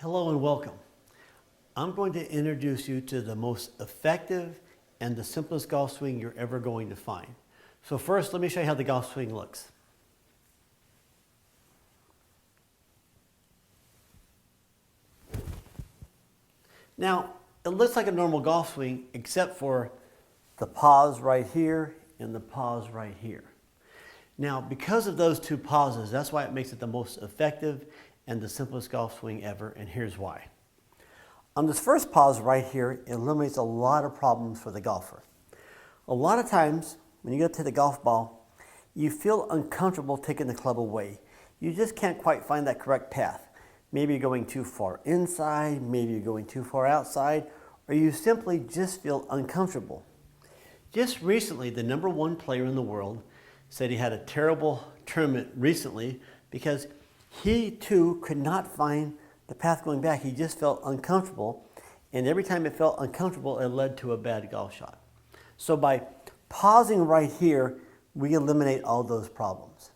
Hello and welcome. I'm going to introduce you to the most effective and the simplest golf swing you're ever going to find. So first, let me show you how the golf swing looks. Now, it looks like a normal golf swing except for the pause right here and the pause right here. Now, because of those two pauses, that's why it makes it the most effective and the simplest golf swing ever, and here's why. On this first pause right here, it eliminates a lot of problems for the golfer. A lot of times, when you get to the golf ball, you feel uncomfortable taking the club away. You just can't quite find that correct path. Maybe you're going too far inside, maybe you're going too far outside, or you simply just feel uncomfortable. Just recently, the #1 player in the world said he had a terrible tournament recently because he too could not find the path going back. He just felt uncomfortable, and every time it felt uncomfortable, it led to a bad golf shot. So by pausing right here, we eliminate all those problems.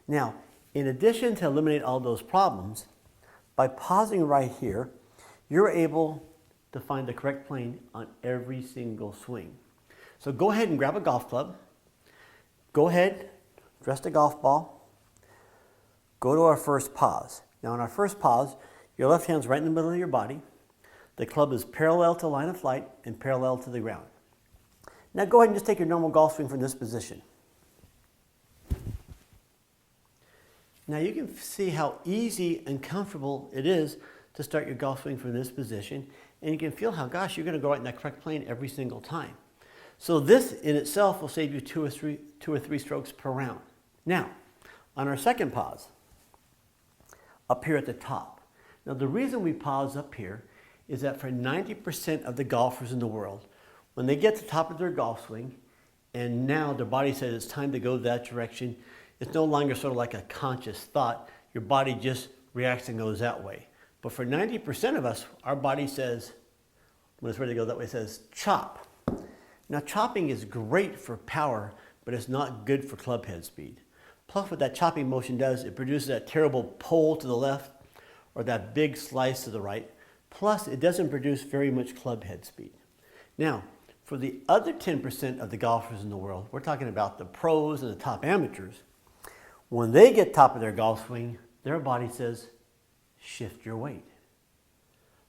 Now, in addition to eliminate all those problems, by pausing right here, you're able to find the correct plane on every single swing. So go ahead and grab a golf club. Go ahead, dress the golf ball. Go to our first pause. Now in our first pause, your left hand's right in the middle of your body. The club is parallel to line of flight and parallel to the ground. Now go ahead and just take your normal golf swing from this position. Now you can see how easy and comfortable it is to start your golf swing from this position, and you can feel how, gosh, you're going to go right in that correct plane every single time. So this in itself will save you two or three strokes per round. Now, on our second pause, up here at the top. Now the reason we pause up here is that for 90% of the golfers in the world, when they get to the top of their golf swing and now their body says it's time to go that direction, it's no longer sort of like a conscious thought. Your body just reacts and goes that way. But for 90% of us, our body says, when it's ready to go that way, it says chop. Now chopping is great for power, but it's not good for club head speed. Plus what that chopping motion does, it produces that terrible pull to the left or that big slice to the right. Plus it doesn't produce very much club head speed. Now, for the other 10% of the golfers in the world, we're talking about the pros and the top amateurs, when they get top of their golf swing, their body says, shift your weight.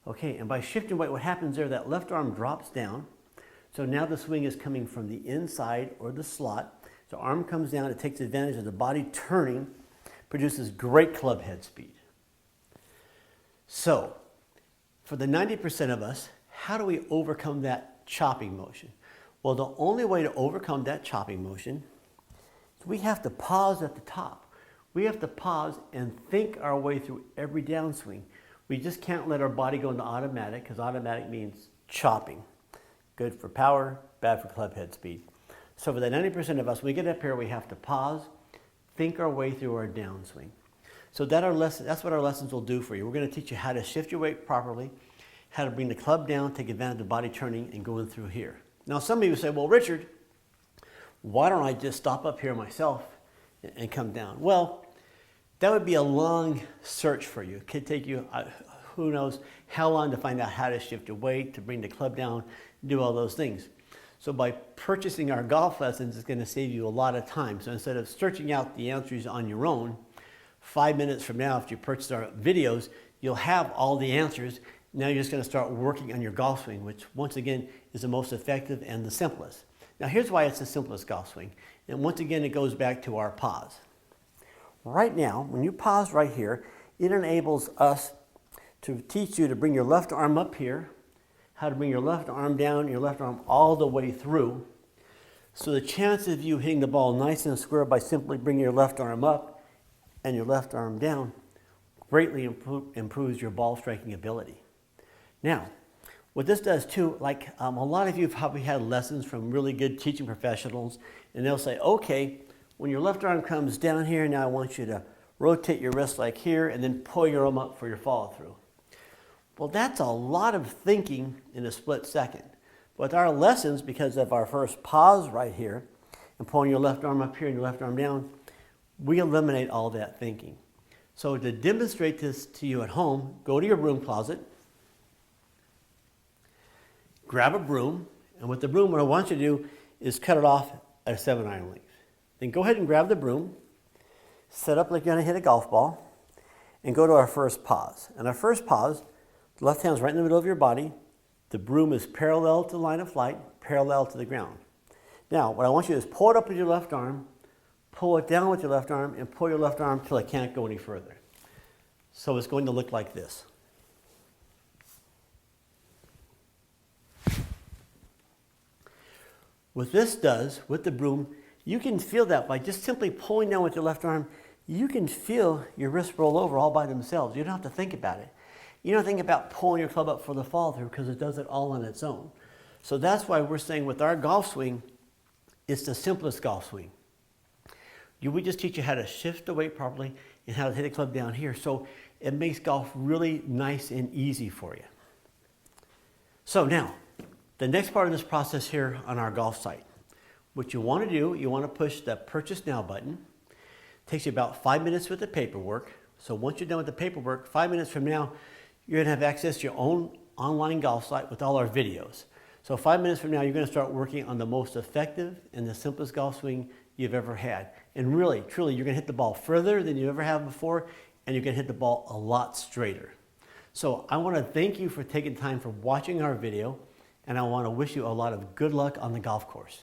Okay, and by shifting weight, what happens there, that left arm drops down. So now the swing is coming from the inside or the slot. The arm comes down, it takes advantage of the body turning, produces great club head speed. So, for the 90% of us, how do we overcome that chopping motion? Well, the only way to overcome that chopping motion is we have to pause at the top. We have to pause and think our way through every downswing. We just can't let our body go into automatic, because automatic means chopping. Good for power, bad for club head speed. So for the 90% of us, when we get up here, we have to pause, think our way through our downswing. So that's what our lessons will do for you. We're going to teach you how to shift your weight properly, how to bring the club down, take advantage of the body turning, and going through here. Now some of you say, well, Richard, why don't I just stop up here myself and come down? Well, that would be a long search for you. It could take you, who knows how long to find out how to shift your weight, to bring the club down, do all those things. So by purchasing our golf lessons, it's going to save you a lot of time. So instead of searching out the answers on your own, 5 minutes from now, if you purchase our videos, you'll have all the answers. Now you're just going to start working on your golf swing, which once again is the most effective and the simplest. Now here's why it's the simplest golf swing. And once again, it goes back to our pause. Right now, when you pause right here, it enables us to teach you to bring your left arm up here, how to bring your left arm down, your left arm all the way through. So the chances of you hitting the ball nice and square by simply bringing your left arm up and your left arm down greatly improves your ball striking ability. Now, what this does too, like a lot of you have probably had lessons from really good teaching professionals, and they'll say, okay, when your left arm comes down here, now I want you to rotate your wrist like here and then pull your arm up for your follow through. Well, that's a lot of thinking in a split second. With our lessons, because of our first pause right here, and pulling your left arm up here and your left arm down, we eliminate all that thinking. So to demonstrate this to you at home, go to your broom closet, grab a broom, and with the broom, what I want you to do is cut it off at a 7-iron length. Then go ahead and grab the broom, set up like you're gonna hit a golf ball, and go to our first pause. And our first pause, the left hand's right in the middle of your body. The broom is parallel to the line of flight, parallel to the ground. Now, what I want you to do is pull it up with your left arm, pull it down with your left arm, and pull your left arm till it can't go any further. So it's going to look like this. What this does with the broom, you can feel that by just simply pulling down with your left arm, you can feel your wrists roll over all by themselves. You don't have to think about it. You don't think about pulling your club up for the follow through because it does it all on its own. So that's why we're saying with our golf swing, it's the simplest golf swing. We just teach you how to shift the weight properly and how to hit a club down here. So it makes golf really nice and easy for you. So now, the next part of this process here on our golf site, what you want to do, you want to push the Purchase Now button. It takes you about 5 minutes with the paperwork. So once you're done with the paperwork, 5 minutes from now, you're going to have access to your own online golf site with all our videos. So 5 minutes from now, you're going to start working on the most effective and the simplest golf swing you've ever had. And really, truly, you're going to hit the ball further than you ever have before, and you're going to hit the ball a lot straighter. So I want to thank you for taking time for watching our video, and I want to wish you a lot of good luck on the golf course.